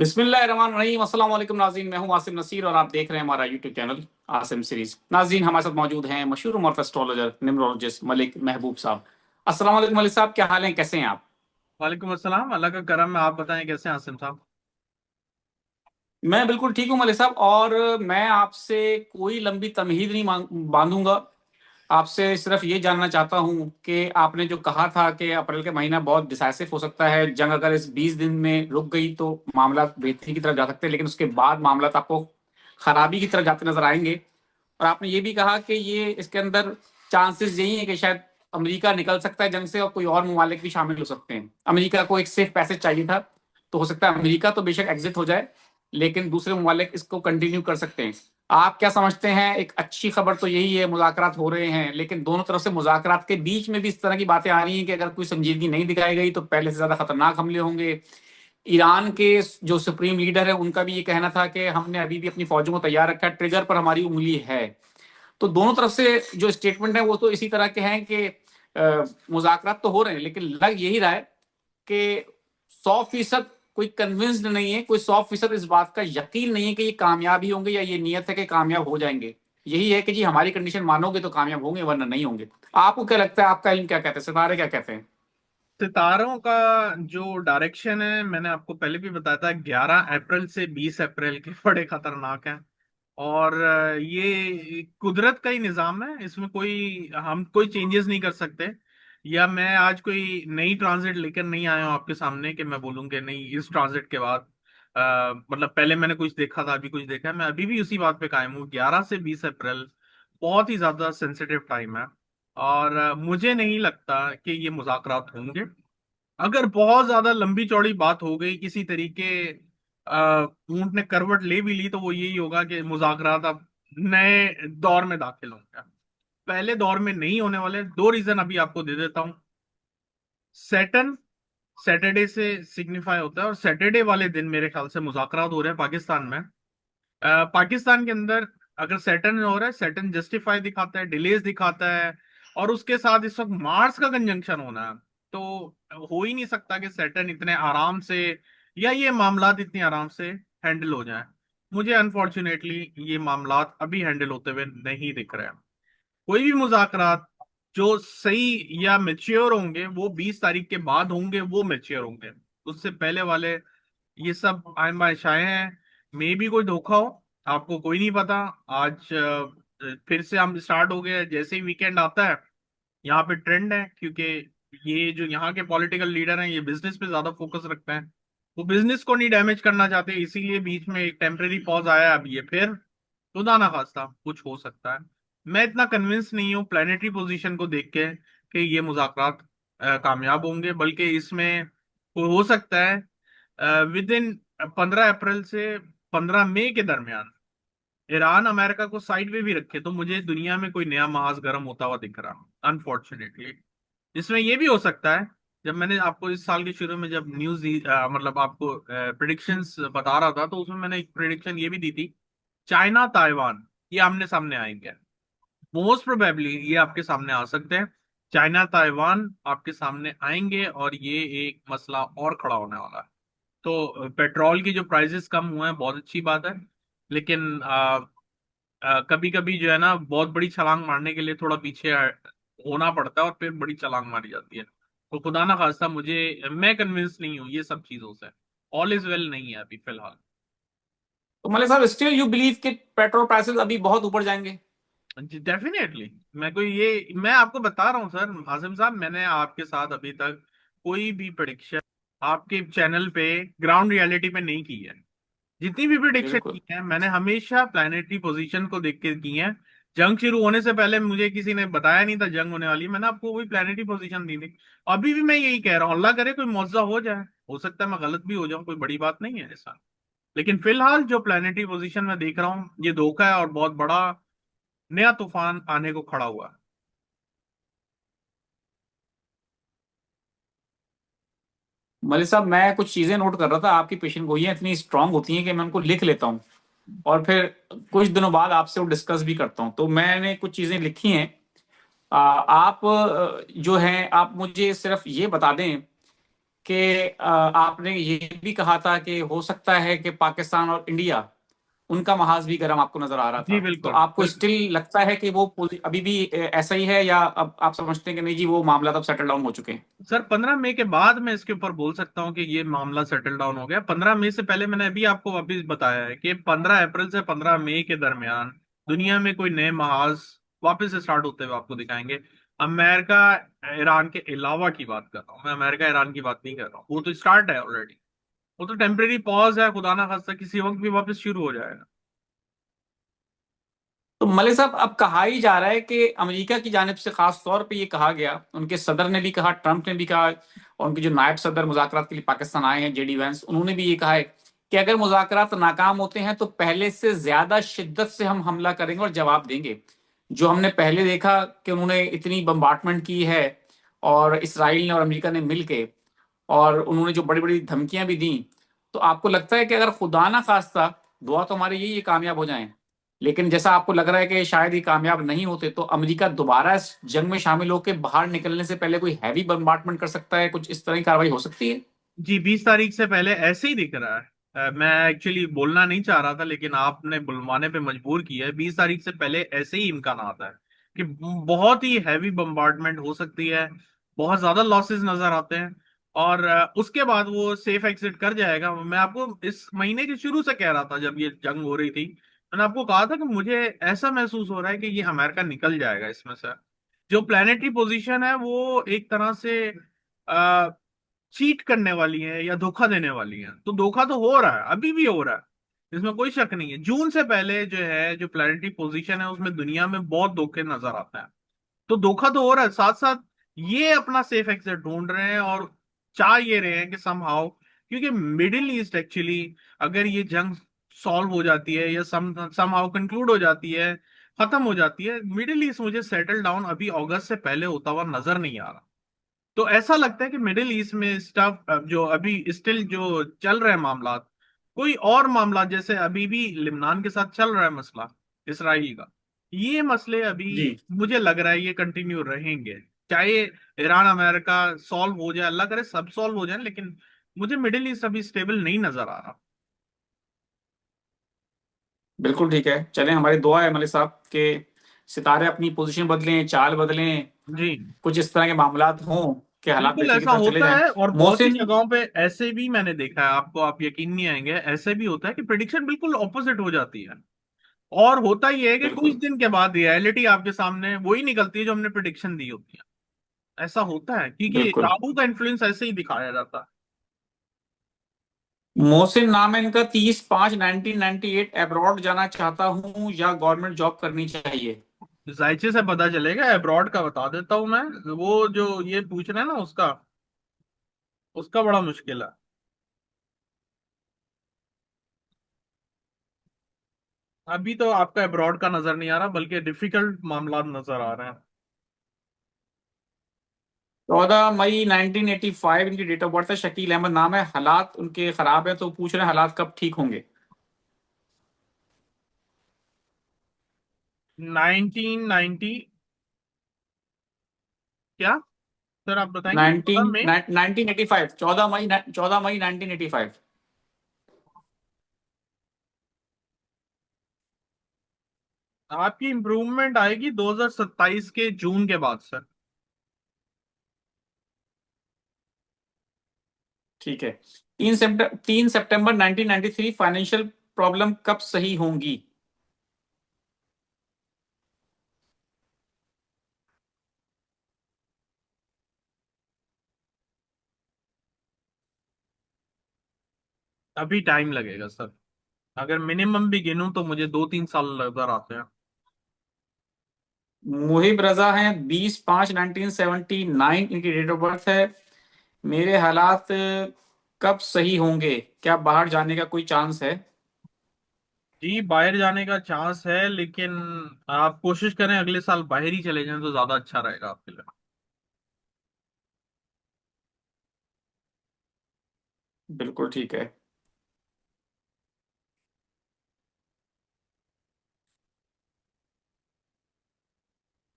बिस्मिल्लाहिर्रहमानिर्रहीम। अस्सलाम वालेकुम नाज़रीन, मैं हूं आसिम नसीर और आप देख रहे हैं हमारा यूट्यूब चैनल आसिम सीरीज। नाज़रीन, हमारे साथ मौजूद हैं मशहूर उमर एस्ट्रोलॉजर न्यूमरोलॉजिस्ट मलिक महबूब साहब। अस्सलाम वालेकुम मलिक साहब, क्या हाल है, कैसे हैं आप? वालेकुम अस्सलाम। अल्लाह का करम है। आप बताएं कैसे हैं आसिम साहब। मैं बिल्कुल ठीक हूं मलिक साहब, और मैं आपसे कोई लंबी तमहीद नहीं बांधूंगा। आपसे सिर्फ ये जानना चाहता हूं कि आपने जो कहा था कि अप्रैल के महीना बहुत डिसाइसिव हो सकता है, जंग अगर इस 20 दिन में रुक गई तो मामला बेहतरी की तरफ जा सकते हैं, लेकिन उसके बाद मामला आपको खराबी की तरफ जाते नजर आएंगे। और आपने ये भी कहा कि ये इसके अंदर चांसेस यही है कि शायद अमेरिका निकल सकता है जंग से और कोई और ममालिक भी शामिल हो सकते हैं। अमेरिका को एक सेफ पैसेज चाहिए था, तो हो सकता है अमेरिका तो बेशक एग्जिट हो जाए, लेकिन दूसरे ममालिक इसको कंटिन्यू कर सकते हैं। आप क्या समझते हैं? एक अच्छी खबर तो यही है, मुज़ाकरात हो रहे हैं, लेकिन दोनों तरफ से मुज़ाकरात के बीच में भी इस तरह की बातें आ रही हैं कि अगर कोई संजीदगी नहीं दिखाई गई तो पहले से ज्यादा खतरनाक हमले होंगे। ईरान के जो सुप्रीम लीडर है उनका भी ये कहना था कि हमने अभी भी अपनी फौजों को तैयार रखा है, ट्रिगर पर हमारी उंगली है। तो दोनों तरफ से जो स्टेटमेंट है वो तो इसी तरह के हैं कि मुज़ाकरात तो हो रहे हैं, लेकिन लग यही रहा है कि 100% कोई कन्विंस्ड नहीं है, कोई 100% इस बात का यकीन नहीं है कि ये कामयाब ही होंगे, या ये नियत है कि कामयाब हो जाएंगे। यही है कि जी हमारी कंडीशन मानोगे तो कामयाब होंगे, वरना नहीं होंगे। आपको क्या लगता है? आपका इल्म क्या कहते हैं? सितारे क्या कहते हैं? सितारों का जो डायरेक्शन है मैंने आपको पहले भी बताया था, 11 अप्रैल से 20 अप्रैल के बड़े खतरनाक हैं। और ये कुदरत का ही निजाम है, इसमें हम कोई चेंजेस नहीं कर सकते। या मैं आज कोई नई ट्रांजिट लेकर नहीं आया हूं आपके सामने कि मैं बोलूँ कि नहीं इस ट्रांजिट के बाद मतलब पहले मैंने कुछ देखा था, अभी कुछ देखा है। मैं अभी भी उसी बात पे कायम हूँ। 11 से 20 अप्रैल बहुत ही ज्यादा सेंसिटिव टाइम है। और मुझे नहीं लगता कि ये मुज़ाकरात होंगे। अगर बहुत ज्यादा लंबी चौड़ी बात हो गई किसी तरीके ऊंट ने करवट ले भी ली, तो वो यही होगा कि मुज़ाकरात अब नए दौर में दाखिल होंगे। पहले दौर में नहीं होने वाले। दो रीजन अभी आपको दे देता हूँ। सैटर्न सैटरडे से सिग्निफाई होता है, और सैटरडे वाले दिन मेरे ख्याल से मुज़ाकरात हो रहे हैं पाकिस्तान में। पाकिस्तान के अंदर अगर सैटर्न हो रहा है, सैटर्न जस्टिफाई दिखाता है, डिलेज दिखाता है। और उसके साथ इस वक्त मार्स का कंजंक्शन होना है। तो हो ही नहीं सकता कि सैटर्न इतने आराम से या ये मामलात इतनी आराम से हैंडल हो जाए। मुझे अनफॉर्चुनेटली ये मामलात अभी हैंडल होते हुए नहीं दिख रहे हैं। कोई भी मुज़ाकरात जो सही या मेच्योर होंगे वो 20 तारीख के बाद होंगे, वो मेच्योर होंगे। उससे पहले वाले ये सब आयन बाशाएं हैं। मे भी कोई धोखा हो, आपको कोई नहीं पता। आज फिर से हम स्टार्ट हो गए। जैसे ही वीकेंड आता है यहाँ पे ट्रेंड है, क्योंकि ये जो यहाँ के पॉलिटिकल लीडर हैं ये बिजनेस पे ज्यादा फोकस रखते हैं। वो बिजनेस को नहीं डैमेज करना चाहते, इसीलिए बीच में एक टेम्परेरी पॉज आया। अब ये फिर खुदा ना खास्ता कुछ हो सकता है। मैं इतना कन्विंस नहीं हूँ प्लानिटरी पोजीशन को देख के कि ये मुज़ाकरात कामयाब होंगे, बल्कि इसमें हो सकता है विद इन 15 अप्रैल से 15 मई के दरमियान ईरान अमेरिका को साइड में भी रखे तो मुझे दुनिया में कोई नया महाज गर्म होता हुआ दिख रहा, अनफॉर्चुनेटली। इसमें यह भी हो सकता है, जब मैंने आपको इस साल के शुरू में जब न्यूज दी, मतलब आपको प्रिडिक्शंस बता रहा था, तो उसमें मैंने एक प्रिडिक्शन ये भी दी थी। चाइना ताइवान ये आमने सामने आएंगे। मोस्ट प्रोबेबली ये आपके सामने आ सकते हैं। चाइना ताइवान आपके सामने आएंगे और ये एक मसला और खड़ा होने वाला है। तो पेट्रोल की जो प्राइसेस कम हुए हैं बहुत अच्छी बात है। लेकिन कभी कभी जो है ना, बहुत बड़ी छलांग मारने के लिए थोड़ा पीछे होना पड़ता है और फिर बड़ी छलांग मारी जाती है। तो खुदा ना खास्ता मैं कन्विंस नहीं हूँ ये सब चीजों से। ऑल इज वेल नहीं है अभी फिलहाल। तो मलिक साहब, स्टिल यू बिलीव कि पेट्रोल प्राइसेस अभी बहुत ऊपर जाएंगे? जी डेफिनेटली। मैं आपको बता रहा हूँ सर हासिम साहब, मैंने आपके साथ अभी तक कोई भी प्रिडिक्शन आपके चैनल पे ग्राउंड रियलिटी पे नहीं की है। जितनी भी प्रिडिक्शन बिल्कुल। की है मैंने हमेशा प्लानिटरी पोजीशन को देख के की है। जंग शुरू होने से पहले मुझे किसी ने बताया नहीं था जंग होने वाली, मैंने आपको वही प्लानिटरी पोजीशन दी थी। अभी भी मैं यही कह रहा हूँ, अल्लाह करे कोई मुआवजा हो जाए। हो सकता है मैं गलत भी हो जाऊं, कोई बड़ी बात नहीं है ऐसा। लेकिन फिलहाल जो प्लानिटरी पोजीशन में देख रहा हूँ ये धोखा है, और बहुत बड़ा नया तूफान आने को खड़ा हुआ है। मलिक साहब, मैं कुछ चीजें नोट कर रहा था, आपकी पेशन गोइयां इतनी स्ट्रांग होती हैं कि मैं उनको लिख लेता हूँ और फिर कुछ दिनों बाद आपसे वो डिस्कस भी करता हूँ। तो मैंने कुछ चीजें लिखी हैं। आप जो हैं, आप मुझे सिर्फ ये बता दें कि आपने ये भी कहा था कि हो सकता है कि पाकिस्तान और इंडिया, उनका महाज भी गर्म आपको नजर आ रहा जी था। तो बिल्कुल आपको बिल्कुल। स्टिल लगता है कि वो अभी भी ऐसा ही है, या अब आप समझते हैं कि नहीं जी वो मामला तब सेटल डाउन हो चुके हैं? सर 15 मई के बाद मैं इसके ऊपर बोल सकता हूँ कि ये मामला सेटल डाउन हो गया। 15 मई से पहले मैंने अभी आपको वापिस बताया है कि 15 अप्रैल से 15 मई के दरमियान दुनिया में कोई नए महाज वापस से स्टार्ट होते हुए आपको दिखाएंगे। अमेरिका ईरान के अलावा की बात कर रहा हूँ मैं, अमेरिका ईरान की बात नहीं कर रहा हूँ। वो तो स्टार्ट है ऑलरेडी। वो तो टेम्परेरी पॉज है, खुदा ना खास्ता किसी वक्त भी वापस शुरू हो जाएगा। तो मलिक साहब, अब कहा ही जा रहा है कि अमेरिका की जानिब से खास तौर पे ये कहा गया, उनके सदर ने भी कहा, ट्रंप ने भी कहा, और उनके जो नायब सदर मुज़ाकरात के लिए पाकिस्तान आए हैं, जेडी वैंस, उन्होंने भी ये कहा है कि अगर मुज़ाकरात नाकाम होते हैं तो पहले से ज्यादा शिद्दत से हम हमला करेंगे और जवाब देंगे। जो हमने पहले देखा कि उन्होंने इतनी बम्बार्टमेंट की है, और इसराइल ने और अमेरिका ने मिलके, और उन्होंने जो बड़ी बड़ी धमकियां भी दी, तो आपको लगता है कि अगर खुदा ना खास्ता, दुआ तो हमारी यही है कामयाब हो जाएं, लेकिन जैसा आपको लग रहा है कि शायद ये कामयाब नहीं होते, तो अमेरिका दोबारा इस जंग में शामिल होकर बाहर निकलने से पहले कोई हैवी बम्बार्टमेंट कर सकता है, कुछ इस तरह की कार्रवाई हो सकती है? जी 20 तारीख से पहले ऐसे ही दिख रहा है। मैं एक्चुअली बोलना नहीं चाह रहा था लेकिन आपने बुलवाने पे मजबूर किया है। 20 तारीख से पहले ऐसे ही इम्कान आता है कि बहुत ही हैवी बम्बार्डमेंट हो सकती है। बहुत ज्यादा लॉसेस नजर आते हैं। और उसके बाद वो सेफ एग्जिट कर जाएगा। मैं आपको इस महीने के शुरू से कह रहा था जब ये जंग हो रही थी, मैंने आपको कहा था कि मुझे ऐसा महसूस हो रहा है कि ये अमेरिका निकल जाएगा इसमें से। जो प्लानिटरी पोजीशन है वो एक तरह से चीट करने वाली है या धोखा देने वाली है। तो धोखा तो हो रहा है, अभी भी हो रहा है, इसमें कोई शक नहीं है। जून से पहले जो है जो प्लानिटरी पोजीशन है उसमें दुनिया में बहुत धोखे नजर आते हैं। तो धोखा तो हो रहा है, साथ साथ ये अपना सेफ एक्सिट ढूंढ रहे हैं और चाह ये रहे हैं कि समहाउ, क्योंकि मिडिल ईस्ट एक्चुअली अगर ये जंग सॉल्व हो जाती है या समहाउ कंक्लूड हो जाती है, खत्म हो जाती है, मिडिल ईस्ट मुझे सेटल डाउन अभी अगस्त से पहले होता हुआ नजर नहीं आ रहा। तो ऐसा लगता है कि मिडिल ईस्ट में स्टफ जो अभी स्टिल जो चल रहे हैं मामला, कोई और मामला जैसे अभी भी लिबनान के साथ चल रहा है मसला इसराइल का, ये मसले अभी जी मुझे लग रहा है ये कंटिन्यू रहेंगे। चाहे ईरान अमेरिका सॉल्व हो जाए, अल्लाह करे सब सॉल्व हो जाए, लेकिन मुझे मिडिल ईस्ट अभी स्टेबल नहीं नजर आ रहा। बिल्कुल ठीक है, चलें, हमारी दुआ है मलिक साहब के सितारे अपनी पोजीशन बदलें, चाल बदलें, जी कुछ इस तरह के मामलात हों कि हालात बिल्कुल बेहतरी की ऐसा तरफ चले होता जाएं। है। और बहुत सी मोहसिन, जगहों पे ऐसे भी मैंने देखा है, आपको आप यकीन नहीं आएंगे, ऐसे भी होता है कि प्रिडिक्शन बिल्कुल ऑपोजिट हो जाती है। और होता ही है कि कुछ बिल्कुल दिन के बाद रियलिटी आपके सामने वही निकलती है जो हमने प्रिडिक्शन दी होती है। ऐसा होता है क्योंकि बिल्कुल। राहु का इन्फ्लुएंस ऐसे ही दिखाया जाता है। मोहसिन नाम है इनका, 30/5/1998, अब्रॉड जाना चाहता हूँ या गवर्नमेंट जॉब करनी चाहिए? जायचे से पता चलेगा, अब्रॉड का बता देता हूं मैं। वो जो ये पूछ रहे हैं ना उसका, उसका बड़ा मुश्किल है। अभी तो आपका अब्रॉड का नजर नहीं आ रहा बल्कि डिफिकल्ट मामला नजर आ रहे हैं। 14 मई 1985 इनकी डेट ऑफ बर्थ है, शकील अहमद नाम है, हालात उनके खराब है, तो पूछ रहे हैं हालात कब ठीक होंगे? 1990 क्या? सर आप बताएंगे 14 नाइनटीन में। 1985, 14 मई 1985। आपकी इंप्रूवमेंट आएगी 2027 के जून के बाद सर। ठीक है। 3 सितंबर 1993, फाइनेंशियल प्रॉब्लम कब सही होंगी? अभी टाइम लगेगा सर। अगर मिनिमम भी गिनूं तो मुझे 2-3 साल नजर आते हैं। मुहिब रजा हैं, 20/5/1979 इनकी डेट ऑफ बर्थ है। मेरे हालात कब सही होंगे, क्या बाहर जाने का कोई चांस है? जी बाहर जाने का चांस है, लेकिन आप कोशिश करें अगले साल बाहर ही चले जाएं तो ज्यादा अच्छा रहेगा आपके लिए। बिल्कुल ठीक है।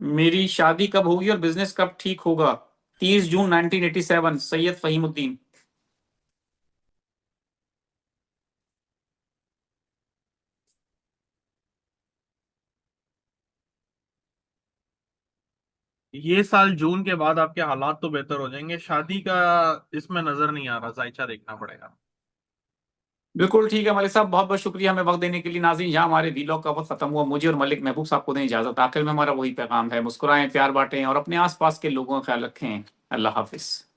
मेरी शादी कब होगी और बिजनेस कब ठीक होगा? 30 जून 1987, सैयद फहीमुद्दीन। ये साल जून के बाद आपके हालात तो बेहतर हो जाएंगे, शादी का इसमें नजर नहीं आ रहा, जायचा देखना पड़ेगा। बिल्कुल ठीक है मलिक साहब, बहुत बहुत शुक्रिया हमें वक्त देने के लिए। नाज़रीन, यहाँ हमारे वीलॉग का वक्त खत्म हुआ। मुझे और मलिक महबूब साहब को दें इजाजत। आखिर में हमारा वही पैगाम है, मुस्कुराएं, प्यार बांटें और अपने आसपास के लोगों का ख्याल रखें। अल्लाह हाफिज।